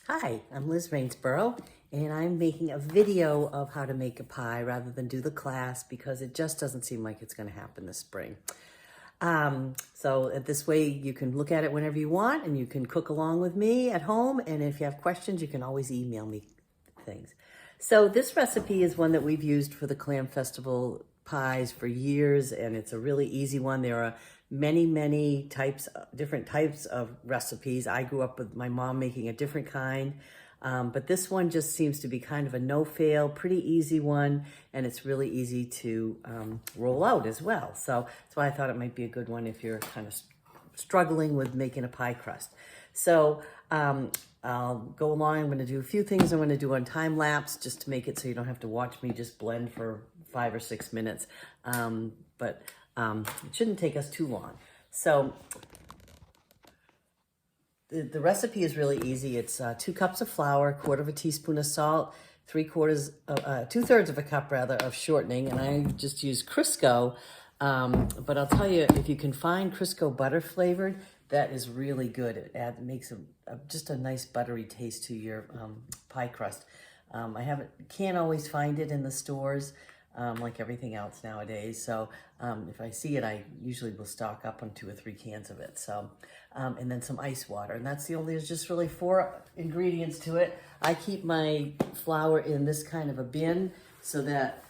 Hi, I'm Liz Rainsborough, and I'm making a video of how to make a pie rather than do the class because it just doesn't seem like it's going to happen this spring. So this way you can look at it whenever you want and you can cook along with me at home. And if you have questions, you can always email me things. So this recipe is one that we've used for the Clam Festival pies for years, and it's a really easy one. There are many different types of recipes. I grew up with my mom making a different kind, but this one just seems to be kind of a no-fail, pretty easy one, and it's really easy to roll out as well. So that's why I thought it might be a good one if you're kind of struggling with making a pie crust. So I'll go along. I'm going to do a few things I'm going to do on time lapse just to make it so you don't have to watch me just blend for 5 or 6 minutes. But it shouldn't take us too long. So the recipe is really easy. It's 2 cups of flour, 1/4 teaspoon of salt, 2/3 of a cup rather of shortening, and I just use Crisco. But I'll tell you, if you can find Crisco butter flavored, that is really good. It makes just a nice buttery taste to your pie crust. I can't always find it in the stores. Like everything else nowadays. So if I see it, I usually will stock up on 2 or 3 cans of it. So, and then some ice water. And there's just really 4 ingredients to it. I keep my flour in this kind of a bin so that,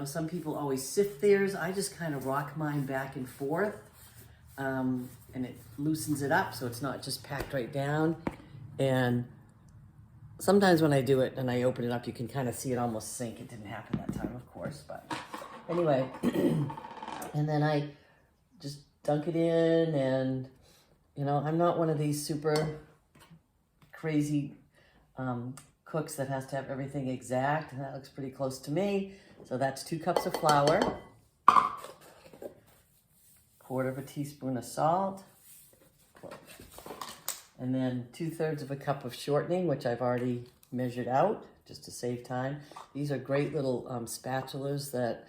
some people always sift theirs. I just kind of rock mine back and forth. And it loosens it up so it's not just packed right down. And sometimes when I do it and I open it up, you can kind of see it almost sink. It didn't happen that time, of course, but anyway. And then I just dunk it in, and, I'm not one of these super crazy cooks that has to have everything exact, and that looks pretty close to me. So that's 2 cups of flour, 1/4 teaspoon of salt, and then 2/3 of a cup of shortening, which I've already measured out just to save time. These are great little spatulas that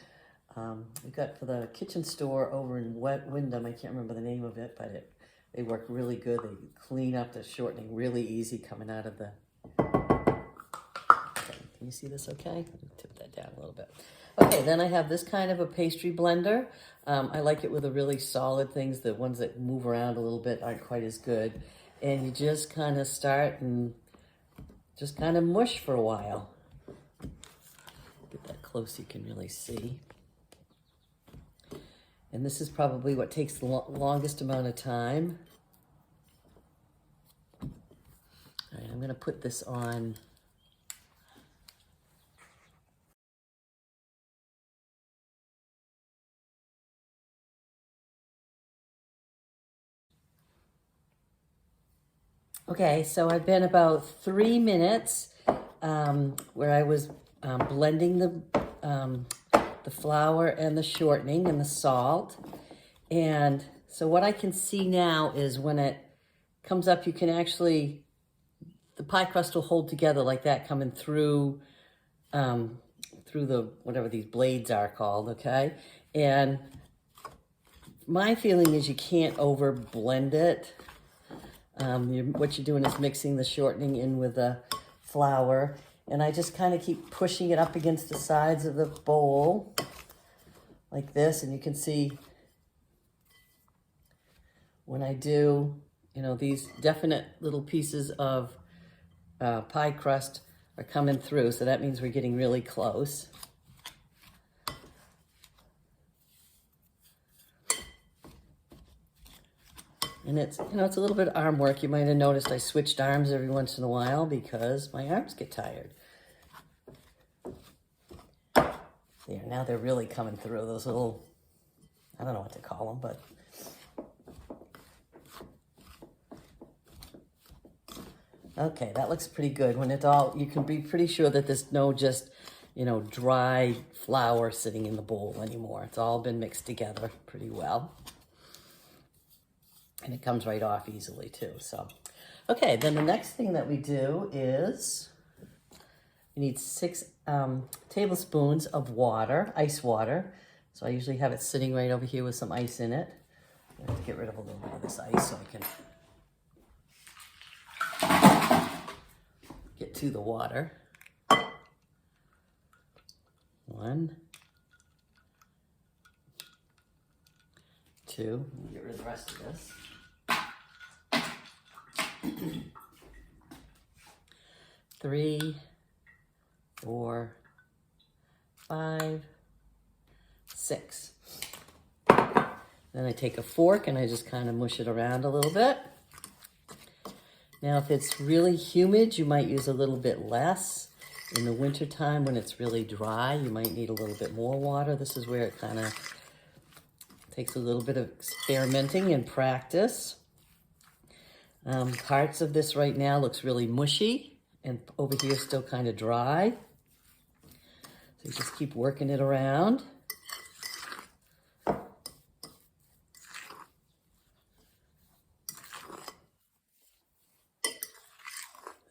we got for the kitchen store over in Wyndham. I can't remember the name of it, but they work really good. They clean up the shortening really easy coming out of the... Okay, can you see this okay? Tip that down a little bit. Okay, then I have this kind of a pastry blender. I like it with the really solid things. The ones that move around a little bit aren't quite as good. And you just kind of start and just kind of mush for a while. Get that close, you can really see. And this is probably what takes the longest amount of time. All right, I'm going to put this on. Okay, so I've been about 3 minutes where I was blending the flour and the shortening and the salt. And so what I can see now is when it comes up, you can actually, the pie crust will hold together like that coming through the, whatever these blades are called, okay? And my feeling is you can't over blend it. What you're doing is mixing the shortening in with the flour, and I just kind of keep pushing it up against the sides of the bowl like this, and you can see when I do, these definite little pieces of pie crust are coming through, so that means we're getting really close. And it's, it's a little bit of arm work. You might have noticed I switched arms every once in a while because my arms get tired. There, now they're really coming through. Those little, I don't know what to call them, but. Okay, that looks pretty good. When it's all, you can be pretty sure that there's no just, dry flour sitting in the bowl anymore. It's all been mixed together pretty well. And it comes right off easily too, so. Okay, then the next thing that we do is we need 6 tablespoons of water, ice water. So I usually have it sitting right over here with some ice in it. I have to get rid of a little bit of this ice so I can to the water. 1, 2, let me get rid of the rest of this. 3, 4, 5, 6. Then I take a fork and I just kind of mush it around a little bit. Now, if it's really humid, you might use a little bit less. In the wintertime, when it's really dry, you might need a little bit more water. This is where it kind of takes a little bit of experimenting and practice. Parts of this right now looks really mushy, and over here still kind of dry. So you just keep working it around.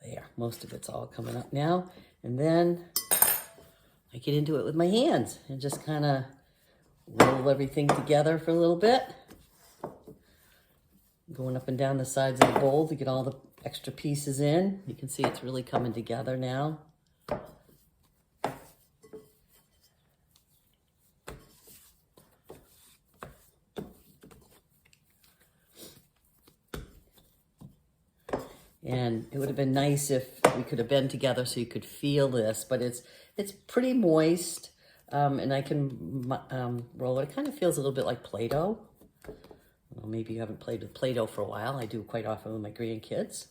There, most of it's all coming up now. And then I get into it with my hands and just kind of roll everything together for a little bit. Going up and down the sides of the bowl to get all the extra pieces in. You can see it's really coming together now. And it would have been nice if we could have been together so you could feel this, but it's pretty moist, and I can roll it. It kind of feels a little bit like Play-Doh. Well, maybe you haven't played with Play-Doh for a while. I do quite often with my grandkids.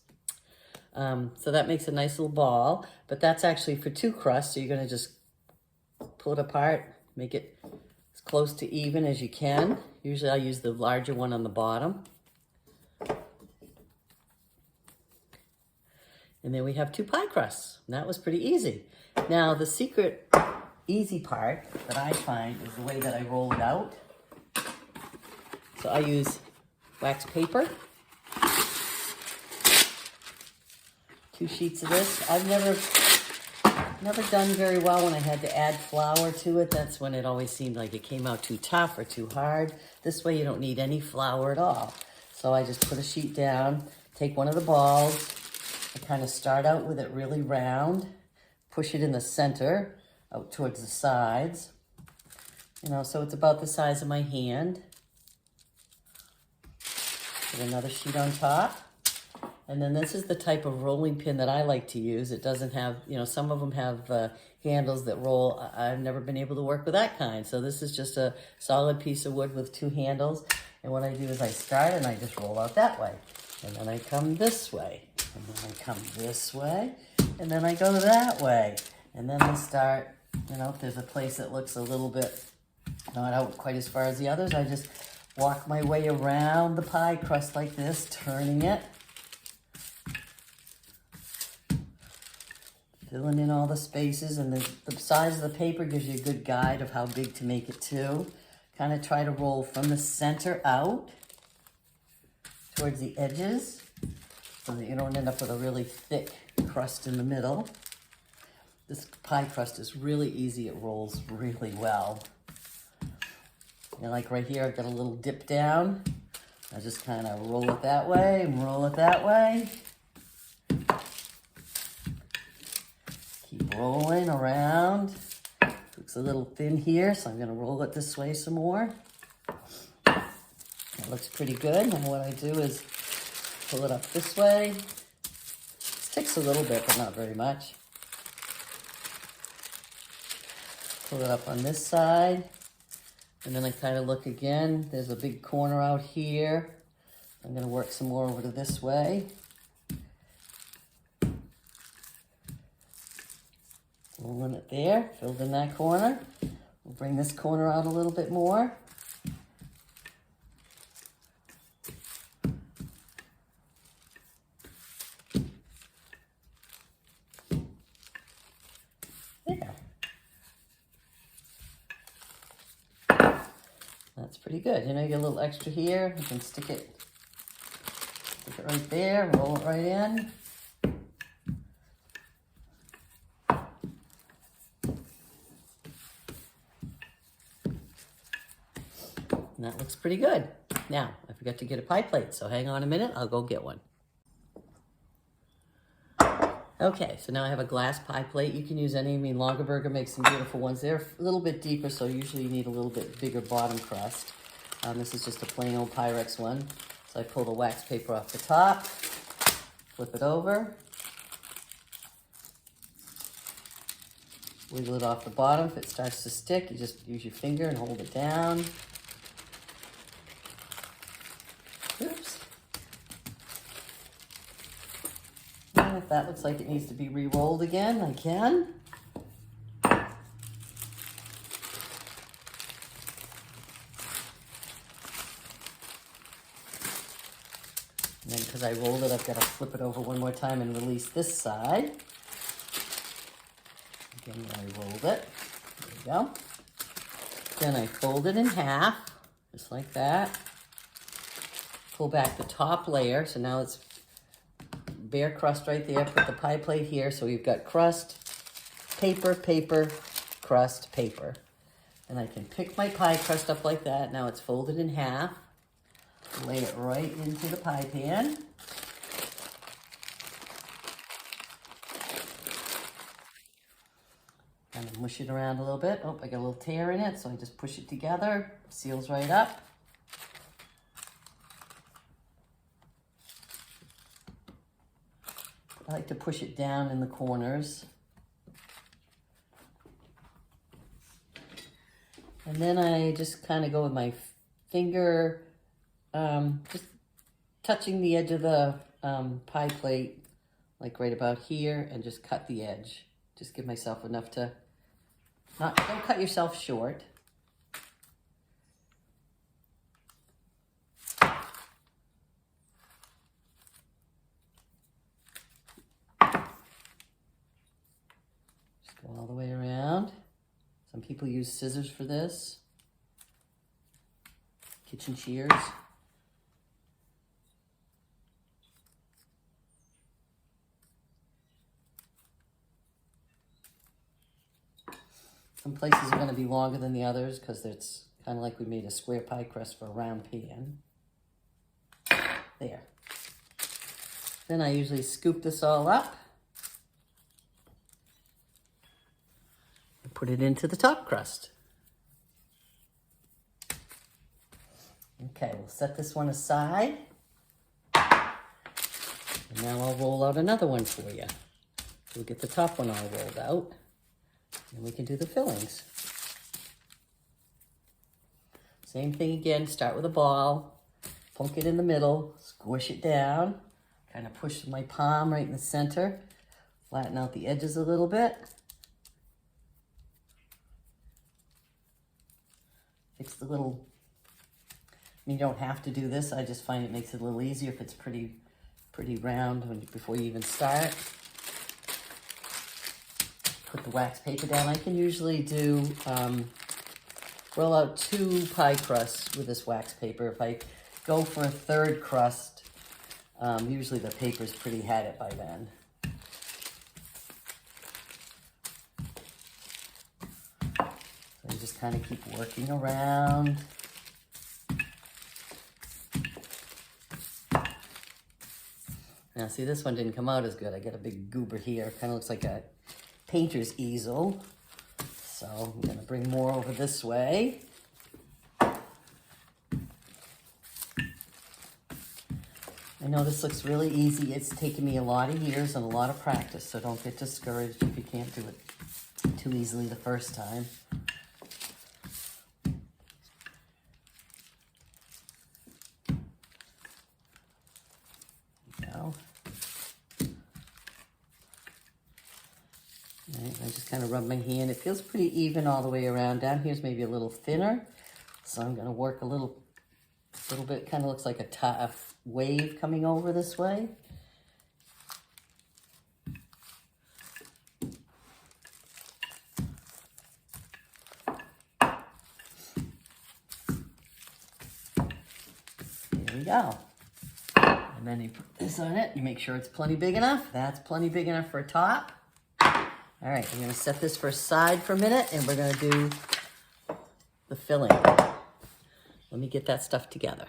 So that makes a nice little ball, but that's actually for 2 crusts, so you're gonna just pull it apart, make it as close to even as you can. Usually I use the larger one on the bottom. And then we have 2 pie crusts. And that was pretty easy. Now, the secret easy part that I find is the way that I roll it out. So I use wax paper. 2 sheets of this. I've never done very well when I had to add flour to it. That's when it always seemed like it came out too tough or too hard. This way you don't need any flour at all. So I just put a sheet down, take one of the balls, I kind of start out with it really round, push it in the center, out towards the sides, you know, so it's about the size of my hand. Put another sheet on top. And then this is the type of rolling pin that I like to use. It doesn't have, you know, some of them have handles that roll. I've never been able to work with that kind. So this is just a solid piece of wood with 2 handles. And what I do is I start and I just roll out that way. And then I come this way. And then I come this way, and then I go that way. And then I start, you know, if there's a place that looks a little bit not out quite as far as the others, I just walk my way around the pie crust like this, turning it. Filling in all the spaces, and the size of the paper gives you a good guide of how big to make it too. Kind of try to roll from the center out towards the edges, so that you don't end up with a really thick crust in the middle. This pie crust is really easy. It rolls really well. And like right here, I've got a little dip down. I just kind of roll it that way and roll it that way. Keep rolling around. Looks a little thin here, so I'm gonna roll it this way some more. That looks pretty good. And what I do is pull it up this way. Sticks a little bit, but not very much. Pull it up on this side. And then I kind of look again. There's a big corner out here. I'm going to work some more over to this way. Rolling it there, filled in that corner. We'll bring this corner out a little bit more. That's pretty good. You know, you get a little extra here. You can stick it right there, roll it right in. And that looks pretty good. Now, I forgot to get a pie plate, so hang on a minute. I'll go get one. Okay, so now I have a glass pie plate. You can use any. I mean, Longaberger makes some beautiful ones. They're a little bit deeper, so usually you need a little bit bigger bottom crust. This is just a plain old Pyrex one. So I pull the wax paper off the top, flip it over, wiggle it off the bottom. If it starts to stick, you just use your finger and hold it down. Oops. And if that looks like it needs to be re-rolled again, I can. And then because I rolled it, I've got to flip it over one more time and release this side. Again, I rolled it. There we go. Then I fold it in half, just like that. Pull back the top layer, so now it's bare crust right there. Put the pie plate here, so we've got crust, paper, paper, crust, paper. And I can pick my pie crust up like that. Now it's folded in half. Lay it right into the pie pan. Kind of mush it around a little bit. Oh, I got a little tear in it, so I just push it together. Seals right up. I like to push it down in the corners. And then I just kind of go with my finger, just touching the edge of the pie plate, like right about here, and just cut the edge. Just give myself enough to, don't cut yourself short. Just go all the way around. Some people use scissors for this. Kitchen shears. Some places are going to be longer than the others because it's kind of like we made a square pie crust for a round pan. There. Then I usually scoop this all up and put it into the top crust. Okay, we'll set this one aside. And now I'll roll out another one for you. We'll get the top one all rolled out. And we can do the fillings. Same thing again, start with a ball, plunk it in the middle, squish it down, kind of push my palm right in the center, flatten out the edges a little bit. Fix the little, I mean, you don't have to do this, I just find it makes it a little easier if it's pretty round before you even start. Put the wax paper down. I can usually do, roll out 2 pie crusts with this wax paper. If I go for a third crust, usually the paper's pretty had it by then. So you just kind of keep working around. Now see, this one didn't come out as good. I got a big goober here. Kind of looks like a painter's easel. So I'm going to bring more over this way. I know this looks really easy. It's taken me a lot of years and a lot of practice, so don't get discouraged if you can't do it too easily the first time. I just kind of rub my hand. It feels pretty even all the way around. Down here's maybe a little thinner. So I'm going to work a little bit. Kind of looks like a wave coming over this way. There we go. And then you put this on it. You make sure it's plenty big enough. That's plenty big enough for a top. All right, I'm going to set this for aside for a minute, and we're going to do the filling. Let me get that stuff together.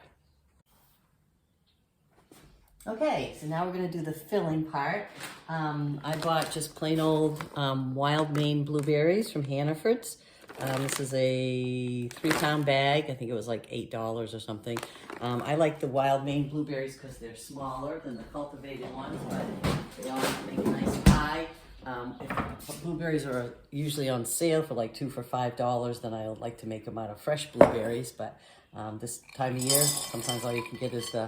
Okay, so now we're gonna do the filling part. I bought just plain old wild Maine blueberries from Hannaford's. This is a 3-pound bag. I think it was like $8 or something. I like the wild Maine blueberries because they're smaller than the cultivated ones, but they all make a nice pie. If blueberries are usually on sale for like 2 for $5, then I like to make them out of fresh blueberries. But this time of year, sometimes all you can get is the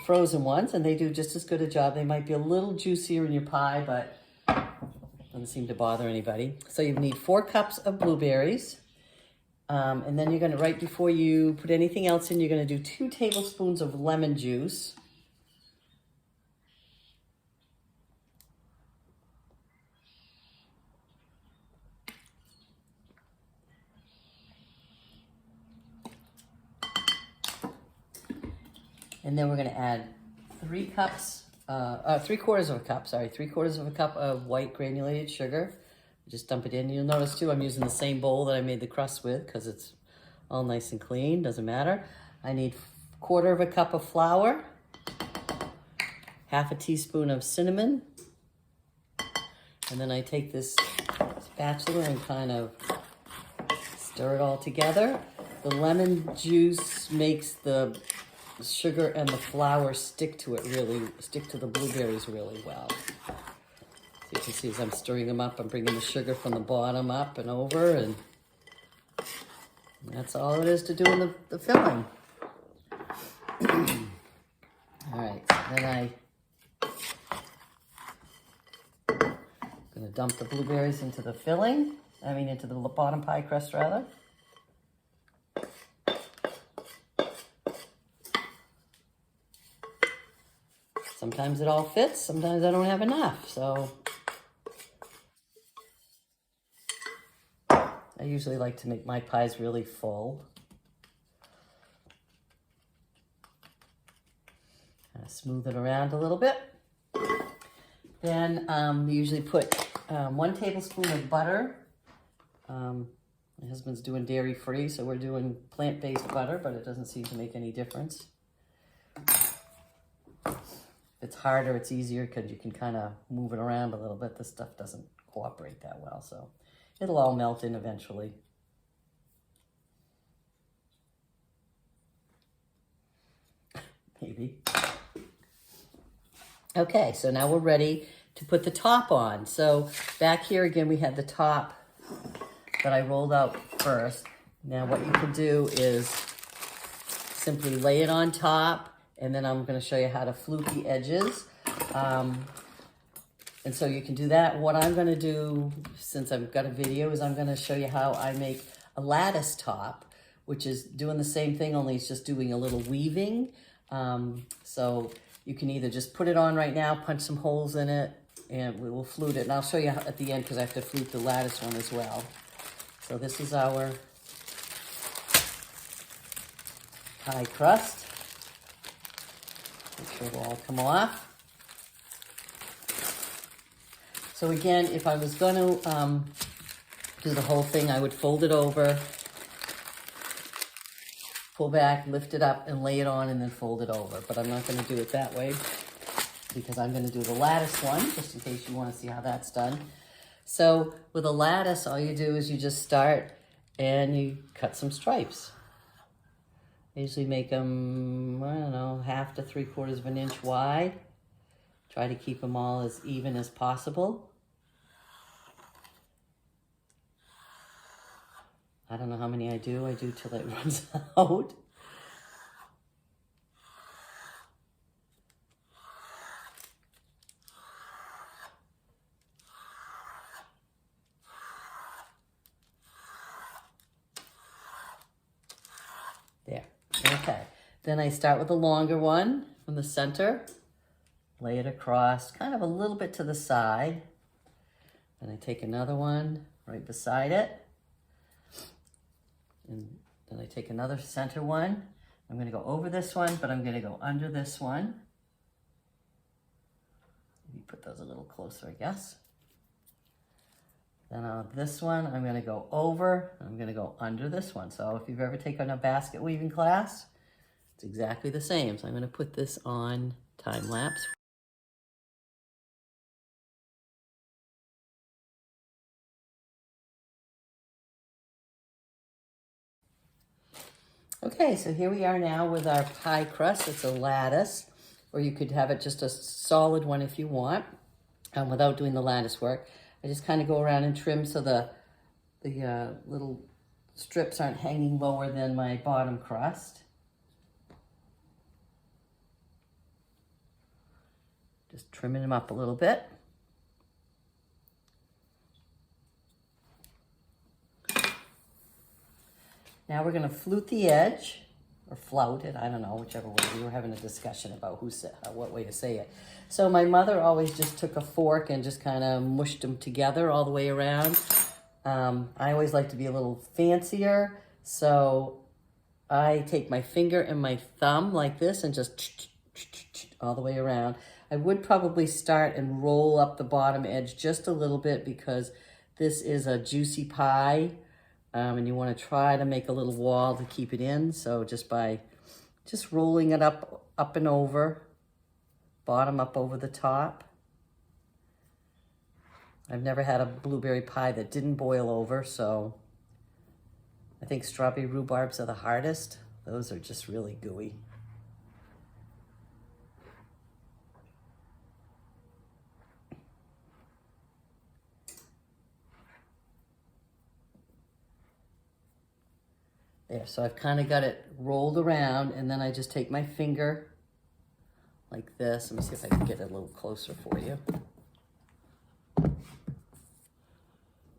frozen ones, and they do just as good a job. They might be a little juicier in your pie, but doesn't seem to bother anybody. So you need 4 cups of blueberries. And then you're gonna, right before you put anything else in, you're gonna do 2 tablespoons of lemon juice. And then we're gonna add 3 cups, 3/4 of a cup, sorry, 3/4 of a cup of white granulated sugar. Just dump it in. You'll notice too, I'm using the same bowl that I made the crust with because it's all nice and clean, doesn't matter. I need 1/4 of a cup of flour, 1/2 teaspoon of cinnamon, and then I take this spatula and kind of stir it all together. The lemon juice makes the sugar and the flour stick to the blueberries really well. So you can see as I'm stirring them up, I'm bringing the sugar from the bottom up and over, and that's all it is to doing the filling. All right, so then I'm gonna dump the blueberries into the filling. Into the bottom pie crust rather. Sometimes it all fits, sometimes I don't have enough, so I usually like to make my pies really full. Kind of smooth it around a little bit. Then we usually put 1 tablespoon of butter. My husband's doing dairy-free, so we're doing plant-based butter, but it doesn't seem to make any difference. It's harder, it's easier because you can kind of move it around a little bit. This stuff doesn't cooperate that well, so it'll all melt in eventually. Maybe. Okay, so now we're ready to put the top on. So back here again, we had the top that I rolled out first. Now what you can do is simply lay it on top, and then I'm going to show you how to flute the edges. And so you can do that. What I'm going to do, since I've got a video, is I'm going to show you how I make a lattice top, which is doing the same thing, only it's just doing a little weaving. So you can either just put it on right now, punch some holes in it, and we will flute it. And I'll show you at the end because I have to flute the lattice one as well. So this is our pie crust. Make sure it'll all come off. So again, if I was going to do the whole thing, I would fold it over, pull back, lift it up, and lay it on, and then fold it over. But I'm not going to do it that way because I'm going to do the lattice one, just in case you want to see how that's done. So with a lattice, all you do is you just start and you cut some stripes. I usually make them, I don't know, 1/2 to 3/4 of an inch wide. Try to keep them all as even as possible. I don't know how many I do till it runs out. There, okay. Then I start with a longer one from the center, lay it across, kind of a little bit to the side. Then I take another one right beside it. And then I take another center one. I'm going to go over this one, but I'm going to go under this one. Maybe put those a little closer, I guess. Then on this one, I'm going to go over, and I'm going to go under this one. So if you've ever taken a basket weaving class, it's exactly the same. So I'm going to put this on time lapse. Okay, so here we are now with our pie crust. It's a lattice, or you could have it just a solid one if you want, without doing the lattice work. I just kind of go around and trim so the little strips aren't hanging lower than my bottom crust. Just trimming them up a little bit. Now we're going to flute the edge, or flout it, I don't know, whichever way. We were having a discussion about what way to say it. So my mother always just took a fork and just kind of mushed them together all the way around. I always like to be a little fancier, so I take my finger and my thumb like this and just all the way around. I would probably start and roll up the bottom edge just a little bit because this is a juicy pie. And you want to try to make a little wall to keep it in. So just rolling it up and over, bottom up over the top. I've never had a blueberry pie that didn't boil over, so I think strawberry rhubarbs are the hardest. Those are just really gooey. There, so I've kind of got it rolled around, and then I just take my finger like this. Let me see if I can get it a little closer for you.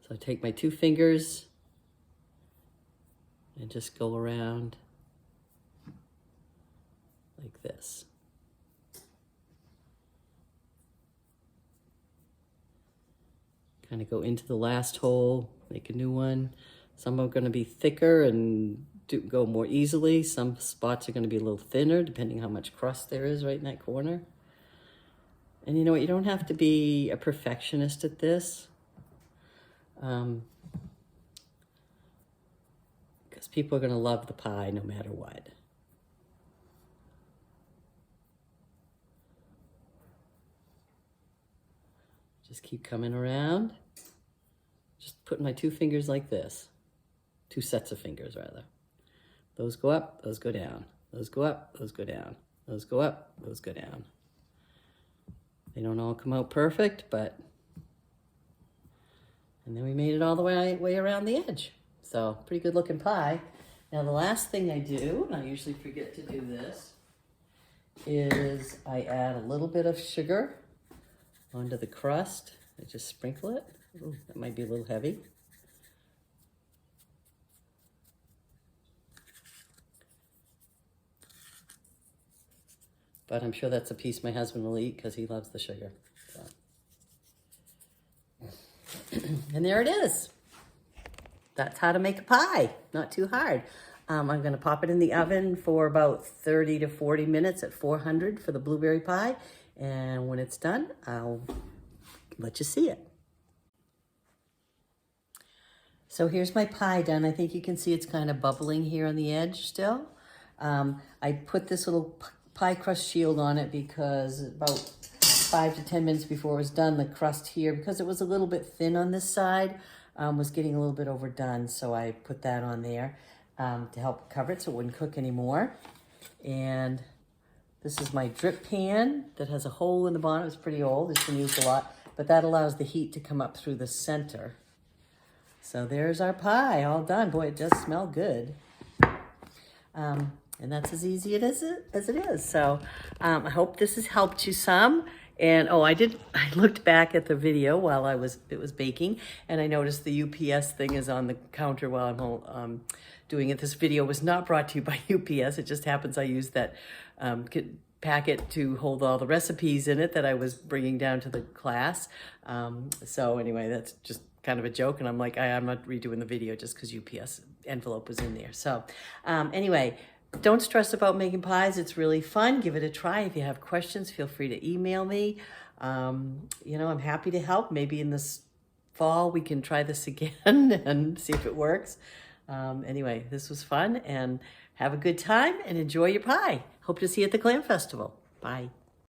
So I take my two fingers and just go around like this. Kind of go into the last hole, make a new one. Some are going to be thicker and go more easily. Some spots are going to be a little thinner, depending how much crust there is right in that corner. And you know what? You don't have to be a perfectionist at this. Because people are going to love the pie no matter what. Just keep coming around. Just putting my two fingers like this. Two sets of fingers, rather. Those go up, those go down. Those go up, those go down. Those go up, those go down. They don't all come out perfect, but... And then we made it all the way around the edge. So, pretty good looking pie. Now the last thing I do, and I usually forget to do this, is I add a little bit of sugar onto the crust. I just sprinkle it. Ooh, that might be a little heavy. But I'm sure that's a piece my husband will eat because he loves the sugar. So. And there it is. That's how to make a pie. Not too hard. I'm going to pop it in the oven for about 30 to 40 minutes at 400 for the blueberry pie. And when it's done, I'll let you see it. So here's my pie done. I think you can see it's kind of bubbling here on the edge still. I put this little pie crust shield on it because about 5 to 10 minutes before it was done, the crust here, because it was a little bit thin on this side, was getting a little bit overdone. So I put that on there to help cover it so it wouldn't cook anymore. And this is my drip pan that has a hole in the bottom. It's pretty old. It's been used a lot, but that allows the heat to come up through the center. So there's our pie all done. Boy, it does smell good. And that's as easy as it is. So I hope this has helped you some. And I looked back at the video while it was baking, and I noticed the UPS thing is on the counter while I'm doing it. This video was not brought to you by UPS. It just happens I used that packet to hold all the recipes in it that I was bringing down to the class. So anyway, that's just kind of a joke, and I'm like, I'm not redoing the video just because UPS envelope was in there. So anyway, don't stress about making pies. It's really fun. Give it a try. If you have questions, feel free to email me. I'm happy to help. Maybe in this fall we can try this again and see if it works. Anyway, this was fun, and have a good time and enjoy your pie. Hope to see you at the Clam Festival. Bye.